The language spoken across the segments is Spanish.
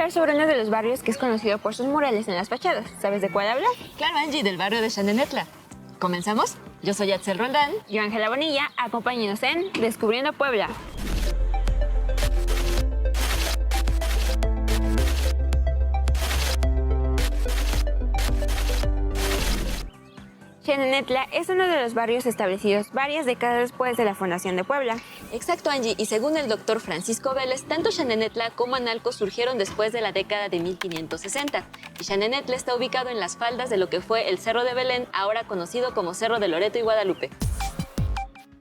hablar sobre uno de los barrios que es conocido por sus murales en las fachadas. ¿Sabes de cuál hablar? Claro, Angie, del barrio de Xanenetla. ¿Comenzamos? Yo soy Axel Roldán. Yo, Ángela Bonilla, acompáñenos en Descubriendo Puebla. Xanenetla es uno de los barrios establecidos varias décadas después de la fundación de Puebla. Exacto, Angie, y según el doctor Francisco Vélez, tanto Xanenetla como Analco surgieron después de la década de 1560. Y Xanenetla está ubicado en las faldas de lo que fue el Cerro de Belén, ahora conocido como Cerro de Loreto y Guadalupe.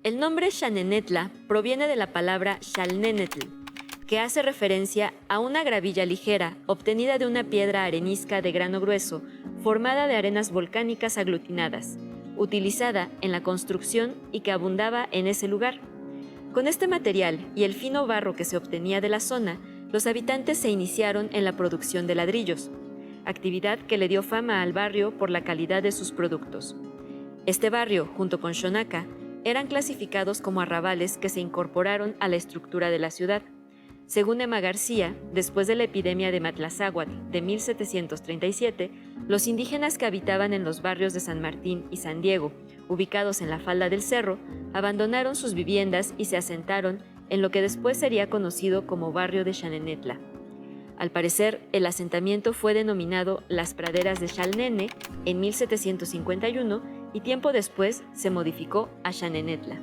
El nombre Xanenetla proviene de la palabra Xalnenetl, que hace referencia a una gravilla ligera obtenida de una piedra arenisca de grano grueso, formada de arenas volcánicas aglutinadas, utilizada en la construcción y que abundaba en ese lugar. Con este material y el fino barro que se obtenía de la zona, los habitantes se iniciaron en la producción de ladrillos, actividad que le dio fama al barrio por la calidad de sus productos. Este barrio, junto con Xonaca, eran clasificados como arrabales que se incorporaron a la estructura de la ciudad. Según Emma García, después de la epidemia de Matlazáhuatl de 1737, los indígenas que habitaban en los barrios de San Martín y San Diego, ubicados en la falda del cerro, abandonaron sus viviendas y se asentaron en lo que después sería conocido como barrio de Xanenetla. Al parecer, el asentamiento fue denominado Las Praderas de Xalnene en 1751 y tiempo después se modificó a Xanenetla.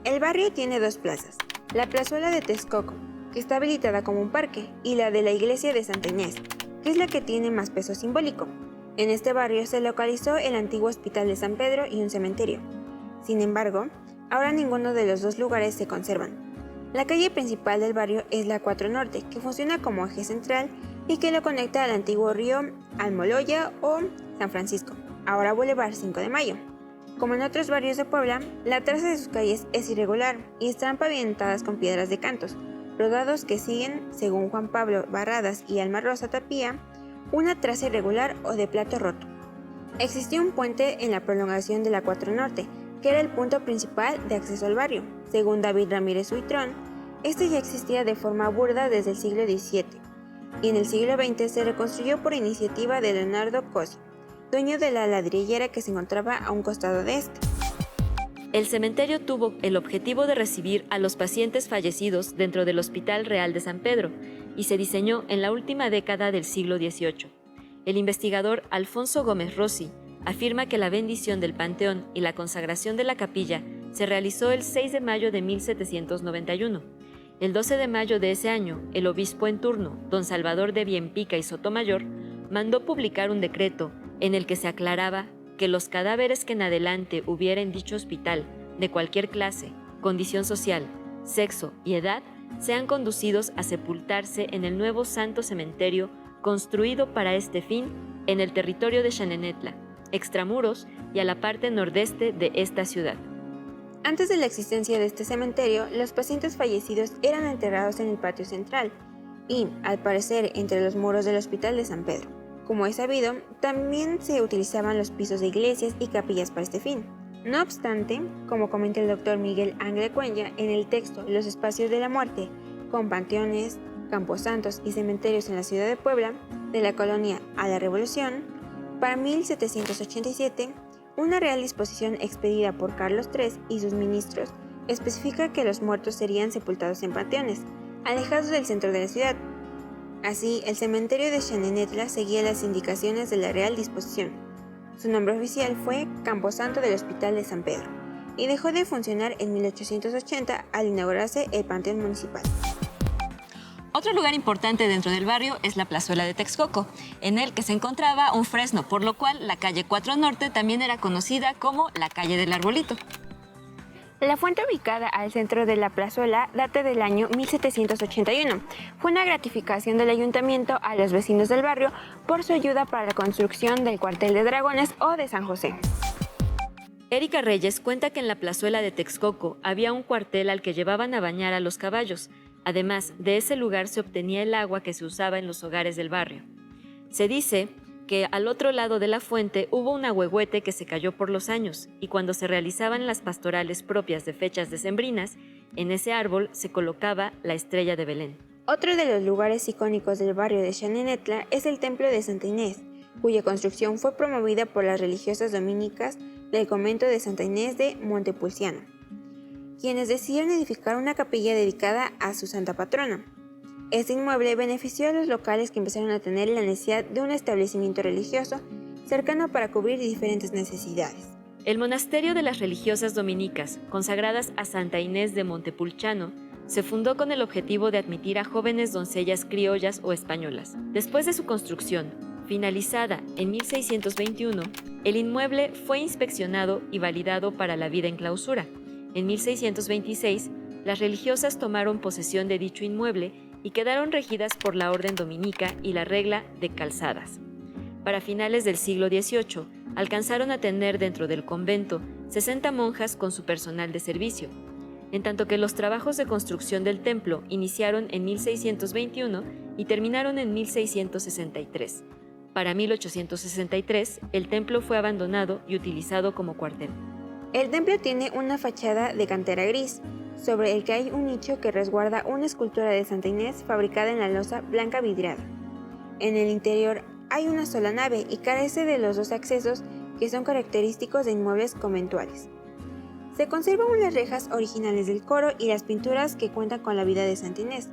El barrio tiene dos plazas, la plazuela de Texcoco, que está habilitada como un parque, y la de la iglesia de Santa Inés, que es la que tiene más peso simbólico. En este barrio se localizó el antiguo Hospital de San Pedro y un cementerio. Sin embargo, ahora ninguno de los dos lugares se conservan. La calle principal del barrio es la 4 Norte, que funciona como eje central y que lo conecta al antiguo río Almoloya o San Francisco, ahora Boulevard 5 de Mayo. Como en otros barrios de Puebla, la traza de sus calles es irregular y están pavimentadas con piedras de cantos, rodados que siguen, según Juan Pablo Barradas y Alma Rosa Tapía, una traza irregular o de plato roto. Existía un puente en la prolongación de la 4 Norte, que era el punto principal de acceso al barrio. Según David Ramírez Huitrón, este ya existía de forma burda desde el siglo XVII, y en el siglo XX se reconstruyó por iniciativa de Leonardo Cosi, dueño de la ladrillera que se encontraba a un costado de este. El cementerio tuvo el objetivo de recibir a los pacientes fallecidos dentro del Hospital Real de San Pedro y se diseñó en la última década del siglo XVIII. El investigador Alfonso Gómez Rossi afirma que la bendición del panteón y la consagración de la capilla se realizó el 6 de mayo de 1791. El 12 de mayo de ese año, el obispo en turno, don Salvador de Bienpica y Sotomayor, mandó publicar un decreto en el que se aclaraba que los cadáveres que en adelante hubiera en dicho hospital, de cualquier clase, condición social, sexo y edad, sean conducidos a sepultarse en el nuevo santo cementerio construido para este fin en el territorio de Xanenetla, extramuros y a la parte nordeste de esta ciudad. Antes de la existencia de este cementerio, los pacientes fallecidos eran enterrados en el patio central y, al parecer, entre los muros del Hospital de San Pedro. Como es sabido, también se utilizaban los pisos de iglesias y capillas para este fin. No obstante, como comenta el doctor Miguel Angle Cuenya en el texto Los espacios de la muerte, con panteones, camposantos y cementerios en la ciudad de Puebla, de la colonia a la Revolución, para 1787, una real disposición expedida por Carlos III y sus ministros especifica que los muertos serían sepultados en panteones, alejados del centro de la ciudad. Así, el cementerio de Xanenetla seguía las indicaciones de la Real Disposición. Su nombre oficial fue Camposanto del Hospital de San Pedro y dejó de funcionar en 1880 al inaugurarse el Panteón Municipal. Otro lugar importante dentro del barrio es la plazuela de Texcoco, en el que se encontraba un fresno, por lo cual la calle 4 Norte también era conocida como la calle del Arbolito. La fuente ubicada al centro de la plazuela data del año 1781. Fue una gratificación del ayuntamiento a los vecinos del barrio por su ayuda para la construcción del cuartel de dragones o de San José. Erika Reyes cuenta que en la plazuela de Texcoco había un cuartel al que llevaban a bañar a los caballos. Además, de ese lugar se obtenía el agua que se usaba en los hogares del barrio. Se dice que al otro lado de la fuente hubo un ahuehuete que se cayó por los años y cuando se realizaban las pastorales propias de fechas decembrinas, en ese árbol se colocaba la estrella de Belén. Otro de los lugares icónicos del barrio de Xanenetla es el Templo de Santa Inés, cuya construcción fue promovida por las religiosas dominicas del convento de Santa Inés de Montepulciano, quienes decidieron edificar una capilla dedicada a su santa patrona. Este inmueble benefició a los locales que empezaron a tener la necesidad de un establecimiento religioso cercano para cubrir diferentes necesidades. El monasterio de las religiosas dominicas, consagradas a Santa Inés de Montepulciano, se fundó con el objetivo de admitir a jóvenes doncellas criollas o españolas. Después de su construcción, finalizada en 1621, el inmueble fue inspeccionado y validado para la vida en clausura. En 1626, las religiosas tomaron posesión de dicho inmueble y quedaron regidas por la orden dominica y la regla de calzadas. Para finales del siglo XVIII, alcanzaron a tener dentro del convento 60 monjas con su personal de servicio, en tanto que los trabajos de construcción del templo iniciaron en 1621 y terminaron en 1663. Para 1863, el templo fue abandonado y utilizado como cuartel. El templo tiene una fachada de cantera gris, sobre el que hay un nicho que resguarda una escultura de Santa Inés fabricada en la loza blanca vidriada. En el interior hay una sola nave y carece de los dos accesos que son característicos de inmuebles conventuales. Se conservan las rejas originales del coro y las pinturas que cuentan con la vida de Santa Inés,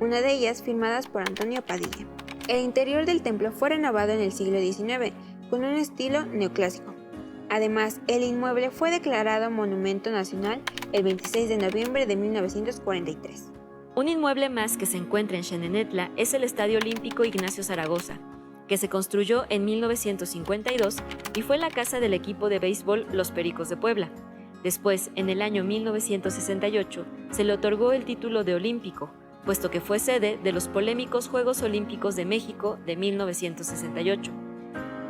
una de ellas firmadas por Antonio Padilla. El interior del templo fue renovado en el siglo XIX con un estilo neoclásico. Además, el inmueble fue declarado Monumento Nacional el 26 de noviembre de 1943. Un inmueble más que se encuentra en Xanenetla es el Estadio Olímpico Ignacio Zaragoza, que se construyó en 1952 y fue la casa del equipo de béisbol Los Pericos de Puebla. Después, en el año 1968, se le otorgó el título de Olímpico, puesto que fue sede de los polémicos Juegos Olímpicos de México de 1968.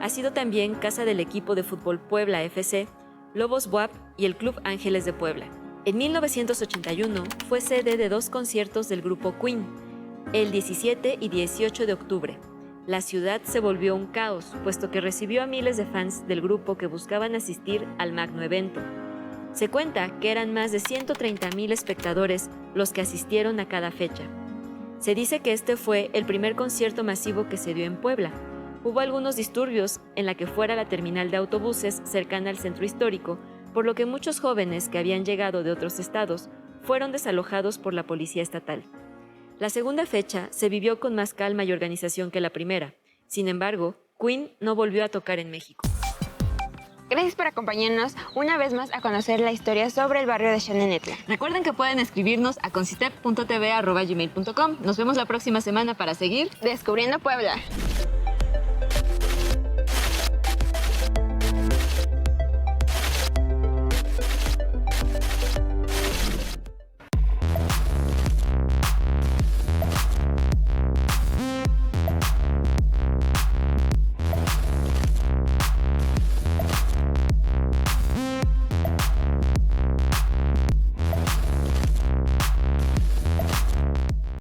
Ha sido también casa del equipo de fútbol Puebla FC, Lobos BUAP y el Club Ángeles de Puebla. En 1981 fue sede de 2 conciertos del grupo Queen, el 17 y 18 de octubre. La ciudad se volvió un caos, puesto que recibió a miles de fans del grupo que buscaban asistir al magno evento. Se cuenta que eran más de 130,000 espectadores los que asistieron a cada fecha. Se dice que este fue el primer concierto masivo que se dio en Puebla. Hubo algunos disturbios en la que fuera la terminal de autobuses cercana al centro histórico, por lo que muchos jóvenes que habían llegado de otros estados fueron desalojados por la policía estatal. La segunda fecha se vivió con más calma y organización que la primera. Sin embargo, Queen no volvió a tocar en México. Gracias por acompañarnos una vez más a conocer la historia sobre el barrio de Xanenetla. Recuerden que pueden escribirnos a concitep.tv@gmail.com. Nos vemos la próxima semana para seguir Descubriendo Puebla.